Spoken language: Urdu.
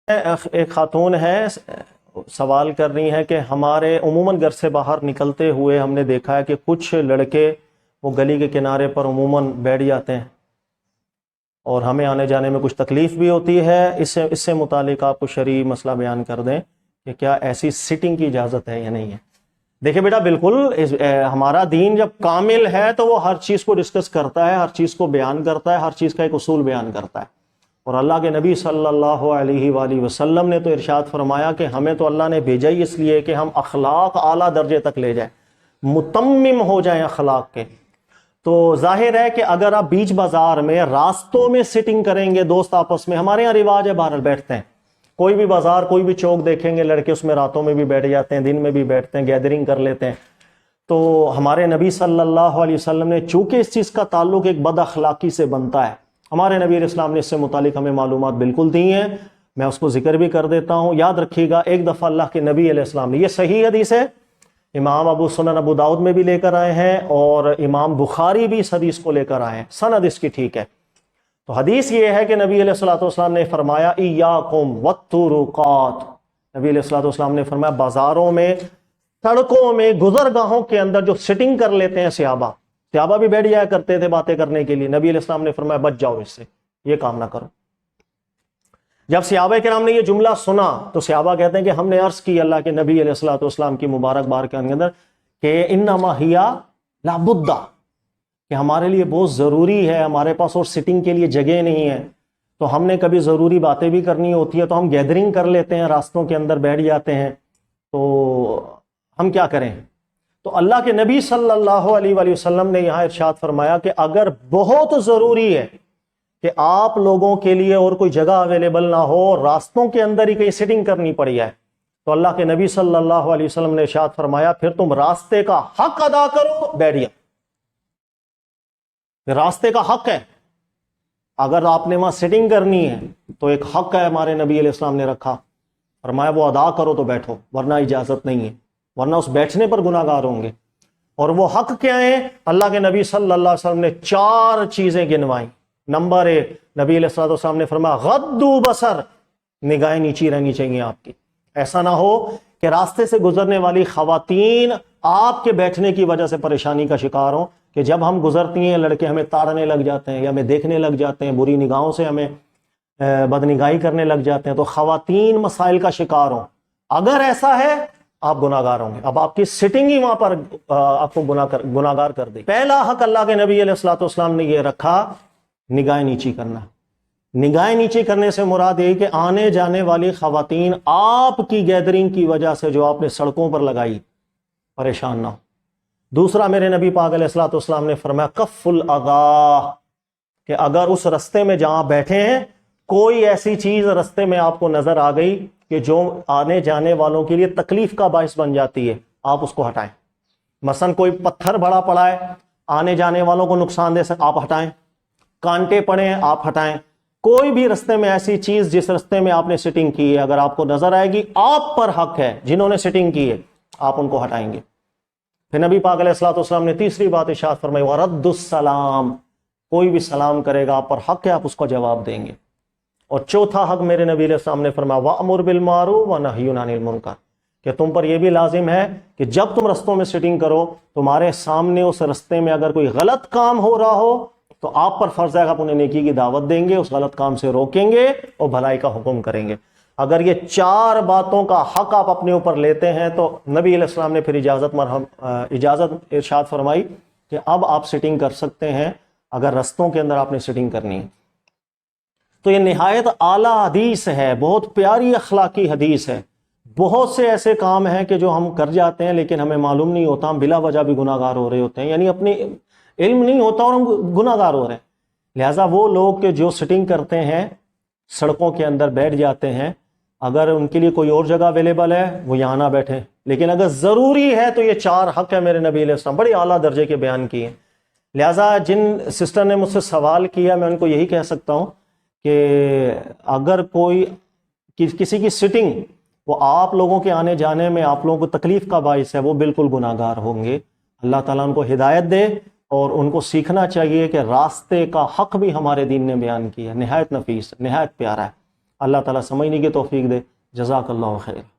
ایک خاتون ہے سوال کر رہی ہیں کہ ہمارے عموماً گھر سے باہر نکلتے ہوئے ہم نے دیکھا ہے کہ کچھ لڑکے وہ گلی کے کنارے پر عموماً بیٹھ جاتے ہیں اور ہمیں آنے جانے میں کچھ تکلیف بھی ہوتی ہے۔ اس سے متعلق آپ کو شرعی مسئلہ بیان کر دیں کہ کیا ایسی سٹنگ کی اجازت ہے یا نہیں ہے۔ دیکھیں بیٹا، بالکل ہمارا دین جب کامل ہے تو وہ ہر چیز کو ڈسکس کرتا ہے، ہر چیز کو بیان کرتا ہے، ہر چیز کا ایک اصول بیان کرتا ہے۔ اور اللہ کے نبی صلی اللہ علیہ وآلہ وسلم نے تو ارشاد فرمایا کہ ہمیں تو اللہ نے بھیجا ہی اس لیے کہ ہم اخلاق اعلیٰ درجے تک لے جائیں، متمم ہو جائیں اخلاق کے۔ تو ظاہر ہے کہ اگر آپ بیچ بازار میں راستوں میں سٹنگ کریں گے دوست آپس میں، ہمارے یہاں رواج ہے بہرحال بیٹھتے ہیں، کوئی بھی بازار کوئی بھی چوک دیکھیں گے لڑکے اس میں راتوں میں بھی بیٹھ جاتے ہیں، دن میں بھی بیٹھتے ہیں، گیدرنگ کر لیتے ہیں۔ تو ہمارے نبی صلی اللہ علیہ وسلم نے چونکہ اس چیز کا تعلق ایک بد اخلاقی سے بنتا ہے، ہمارے نبی علیہ السلام نے اس سے متعلق ہمیں معلومات بالکل دی ہیں، میں اس کو ذکر بھی کر دیتا ہوں۔ یاد رکھیے گا، ایک دفعہ اللہ کے نبی علیہ السلام نے، یہ صحیح حدیث ہے، امام ابو سنن ابو داؤد میں بھی لے کر آئے ہیں اور امام بخاری بھی اس حدیث کو لے کر آئے ہیں، سند اس کی ٹھیک ہے۔ تو حدیث یہ ہے کہ نبی علیہ الصلوۃ والسلام نے فرمایا ایاکم والطرقات، نبی علیہ الصلوۃ والسلام نے فرمایا بازاروں میں، سڑکوں میں، گزرگاہوں کے اندر جو سٹنگ کر لیتے ہیں صحابہ بھی بیٹھ جایا کرتے تھے باتیں کرنے کے لیے، نبی علیہ السلام نے فرمایا بچ جاؤ اس سے، یہ کام نہ کرو۔ جب صحابہ کرام نے یہ جملہ سنا تو صحابہ کہتے ہیں کہ ہم نے عرض کی اللہ کے نبی علیہ الصلوۃ والسلام کی مبارک بار کے اندر کہ انما ہی لا بد، کہ ہمارے لیے بہت ضروری ہے، ہمارے پاس اور سٹنگ کے لیے جگہ نہیں ہے، تو ہم نے کبھی ضروری باتیں بھی کرنی ہوتی ہے تو ہم گیدرنگ کر لیتے ہیں، راستوں کے اندر بیٹھ جاتے ہیں، تو ہم کیا کریں؟ تو اللہ کے نبی صلی اللہ علیہ وآلہ وسلم نے یہاں ارشاد فرمایا کہ اگر بہت ضروری ہے کہ آپ لوگوں کے لیے اور کوئی جگہ اویلیبل نہ ہو، راستوں کے اندر ہی کہیں سٹنگ کرنی پڑ جائے، تو اللہ کے نبی صلی اللہ علیہ وسلم نے ارشاد فرمایا پھر تم راستے کا حق ادا کرو، بیٹھ جاؤ۔ راستے کا حق ہے، اگر آپ نے وہاں سٹنگ کرنی ہے تو ایک حق ہے ہمارے نبی علیہ السلام نے رکھا، فرمایا وہ ادا کرو تو بیٹھو، ورنہ اجازت نہیں ہے، ورنہ اس بیٹھنے پر گناہ گار ہوں گے۔ اور وہ حق کیا ہے؟ اللہ کے نبی صلی اللہ علیہ وسلم نے 4 چیزیں گنوائیں۔ نمبر 1، نبی علیہ السلام نے فرمایا غضوا بصر، نگاہیں نیچی رہنی چاہیے آپ کی، ایسا نہ ہو کہ راستے سے گزرنے والی خواتین آپ کے بیٹھنے کی وجہ سے پریشانی کا شکار ہوں، کہ جب ہم گزرتی ہیں لڑکے ہمیں تاڑنے لگ جاتے ہیں یا ہمیں دیکھنے لگ جاتے ہیں، بری نگاہوں سے ہمیں بدنگاہی کرنے لگ جاتے ہیں، تو خواتین مسائل کا شکار ہوں۔ اگر ایسا ہے آپ گناہ گار ہوں گے، اب آپ کی سٹنگ ہی وہاں پر آپ کو گناہ گار کر دے۔ پہلا حق اللہ کے نبی علیہ الصلوۃ والسلام نے یہ رکھا، نگاہیں نیچی کرنا۔ نگاہیں نیچی کرنے سے مراد یہ کہ آنے جانے والی خواتین آپ کی گیدرنگ کی وجہ سے جو آپ نے سڑکوں پر لگائی پریشان نہ ہو۔ دوسرا، میرے نبی پاک علیہ الصلوۃ والسلام نے فرمایا کف الاذی، کہ اگر اس رستے میں جہاں بیٹھے ہیں کوئی ایسی چیز رستے میں آپ کو نظر آ گئی کہ جو آنے جانے والوں کے لیے تکلیف کا باعث بن جاتی ہے، آپ اس کو ہٹائیں۔ مثلا کوئی پتھر بڑا پڑا ہے، آنے جانے والوں کو نقصان دے سکتے، آپ ہٹائیں۔ کانٹے پڑے ہیں، آپ ہٹائیں۔ کوئی بھی رستے میں ایسی چیز جس رستے میں آپ نے سٹنگ کی ہے اگر آپ کو نظر آئے گی، آپ پر حق ہے، جنہوں نے سٹنگ کی ہے آپ ان کو ہٹائیں گے۔ پھر نبی پاک علیہ الصلوۃ والسلام نے تیسری بات ارشاد فرمائی وَرَدُّ السلام، کوئی بھی سلام کرے گا آپ پر حق ہے، آپ اس کو جواب دیں گے۔ اور چوتھا حق میرے نبی علیہ السلام نے فرمایا وَأْمُرْ بِالْمَعْرُوفِ وَنَهْيٌ عَنِ الْمُنکَرِ، کہ تم پر یہ بھی لازم ہے کہ جب تم رستوں میں سٹنگ کرو، تمہارے سامنے اس رستے میں اگر کوئی غلط کام ہو رہا ہو تو آپ پر فرض ہے کہ آپ انہیں نیکی کی دعوت دیں گے، اس غلط کام سے روکیں گے اور بھلائی کا حکم کریں گے۔ اگر یہ 4 باتوں کا حق آپ اپنے اوپر لیتے ہیں تو نبی علیہ السلام نے پھر اجازت ارشاد فرمائی کہ اب آپ سٹنگ کر سکتے ہیں اگر رستوں کے اندر آپ نے سٹنگ کرنی ہے۔ تو یہ نہایت اعلیٰ حدیث ہے، بہت پیاری اخلاقی حدیث ہے۔ بہت سے ایسے کام ہیں کہ جو ہم کر جاتے ہیں لیکن ہمیں معلوم نہیں ہوتا، ہم بلا وجہ بھی گناہ گار ہو رہے ہوتے ہیں، یعنی اپنے علم نہیں ہوتا اور ہم گناہ گار ہو رہے ہیں۔ لہٰذا وہ لوگ کہ جو سٹنگ کرتے ہیں، سڑکوں کے اندر بیٹھ جاتے ہیں، اگر ان کے لیے کوئی اور جگہ اویلیبل ہے وہ یہاں نہ بیٹھیں، لیکن اگر ضروری ہے تو یہ 4 حق ہے میرے نبی علیہ السلام، بڑے اعلیٰ درجے کے بیان کیے۔ لہٰذا جن سسٹر نے مجھ سے سوال کیا میں ان کو یہی کہہ سکتا ہوں کہ اگر کوئی کسی کی سٹنگ وہ آپ لوگوں کے آنے جانے میں آپ لوگوں کو تکلیف کا باعث ہے، وہ بالکل گناہ گار ہوں گے۔ اللہ تعالیٰ ان کو ہدایت دے، اور ان کو سیکھنا چاہیے کہ راستے کا حق بھی ہمارے دین نے بیان کیا، نہایت نفیس، نہایت پیارا ہے۔ اللہ تعالیٰ سمجھنے کی توفیق دے. جزاک اللہ خیر.